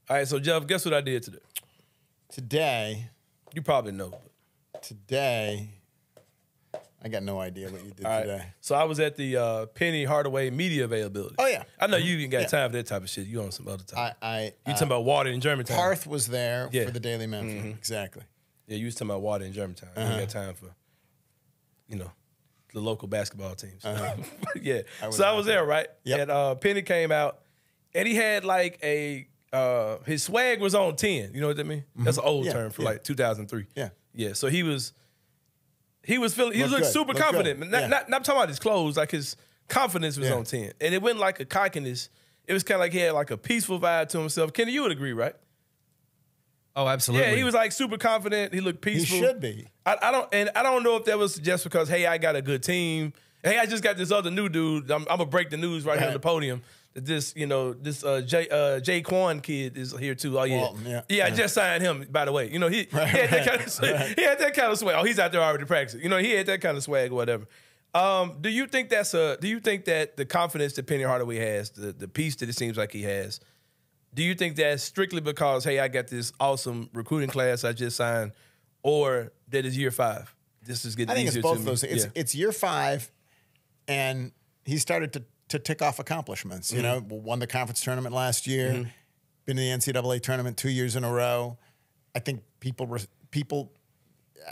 All right, so Geoff, guess what I did today? You probably know. Today, I got no idea what you did today. So I was at the Penny Hardaway media availability. Oh, yeah. I know you ain't got time for that type of shit. You on some other time. You talking about water in Germantown. Parth was there for the Daily Memphis. Exactly. Yeah, you was talking about water in Germantown. You ain't got time for, the local basketball teams. Yeah. So I was there, right? Yep. And Penny came out, and he had like his swag was on 10. You know what I mean? That's an old term for like 2003. Yeah. Yeah. So he was feeling, he looked super confident. Not talking about his clothes, like his confidence was on 10. And it wasn't like a cockiness. It was kind of like he had like a peaceful vibe to himself. Kenny, you would agree, right? Oh, absolutely. Yeah, he was like super confident. He looked peaceful. He should be. I don't know if that was just because, hey, I got a good team. Hey, I just got this other new dude. I'm gonna break the news right here on the podium. That this Jay Quan kid is here too. Oh yeah, Walton, I just signed him. By the way, he had that kind of he had that kind of swag. Oh, he's out there already practicing. He had that kind of swag or whatever. Do you think that the confidence that Penny Hardaway has, the peace that it seems like he has, do you think that's strictly because, hey, I got this awesome recruiting class I just signed, or that is year 5? This is getting easier to me. I think it's both of those. It's year 5, and he started to tick off accomplishments. Won the conference tournament last year, been in the NCAA tournament 2 years in a row. I think people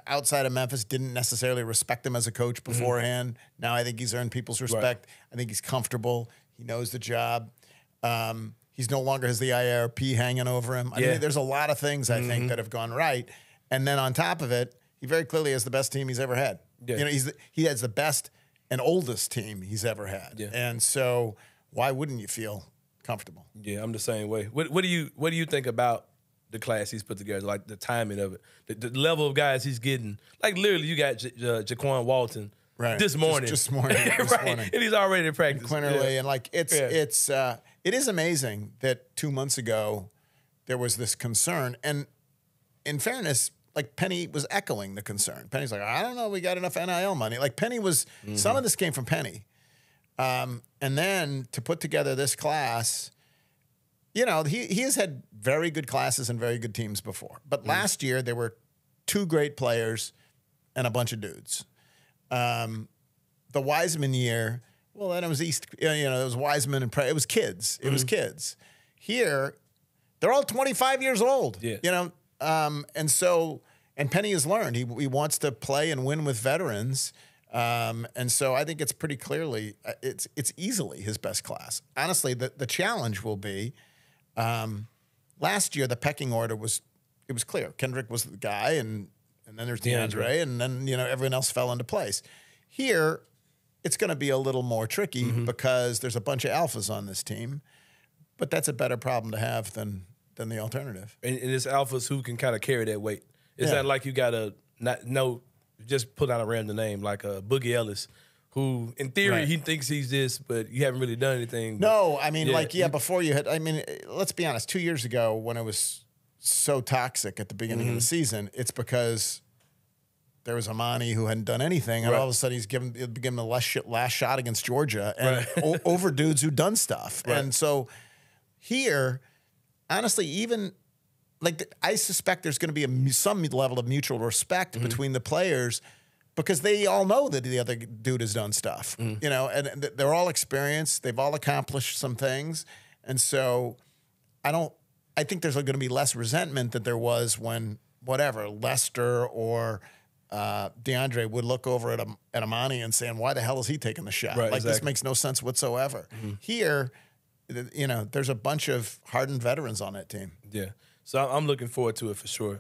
outside of Memphis didn't necessarily respect him as a coach beforehand. Now I think he's earned people's respect. Right. I think he's comfortable. He knows the job. He's no longer has the IRP hanging over him. I mean, there's a lot of things I think that have gone right. And then on top of it, he very clearly has the best team he's ever had. Yeah. He has the best and oldest team he's ever had. Yeah. And so why wouldn't you feel comfortable? Yeah, I'm the same way. What do you think about the class he's put together, like the timing of it, the level of guys he's getting? Like literally, you got Jaquan Walton this morning, just morning, and he's already in practice. Quinterly, and like it is amazing that 2 months ago there was this concern, and in fairness, like Penny was echoing the concern. Penny's like, I don't know, we got enough NIL money. Like Penny was, some of this came from Penny, and then to put together this class. He has had very good classes and very good teams before. But last year, there were 2 great players and a bunch of dudes. The Wiseman year, well, then it was it was Wiseman and it was kids. It was kids. Here, they're all 25 years old. Yeah. And Penny has learned. He wants to play and win with veterans. And so I think it's pretty clearly, it's easily his best class. Honestly, the challenge will be, last year, the pecking order was clear. Kendrick was the guy, and then there's DeAndre, and then everyone else fell into place. Here, it's going to be a little more tricky because there's a bunch of alphas on this team, but that's a better problem to have than the alternative. And it's alphas who can kind of carry that weight. It's not like you got to just put out a random name like Boogie Ellis, who, in theory, he thinks he's this, but you haven't really done anything. No, I mean, before you had, let's be honest, 2 years ago when it was so toxic at the beginning of the season, it's because there was Amani who hadn't done anything, and all of a sudden he's given the last shot against Georgia, and over dudes who'd done stuff. Right. And so here, honestly, even I suspect there's going to be some level of mutual respect between the players, because they all know that the other dude has done stuff, and they're all experienced. They've all accomplished some things. And so I think there's going to be less resentment than there was when, Lester or DeAndre would look over at Amani and saying, why the hell is he taking the shot? This makes no sense whatsoever. Here, there's a bunch of hardened veterans on that team. Yeah. So I'm looking forward to it for sure.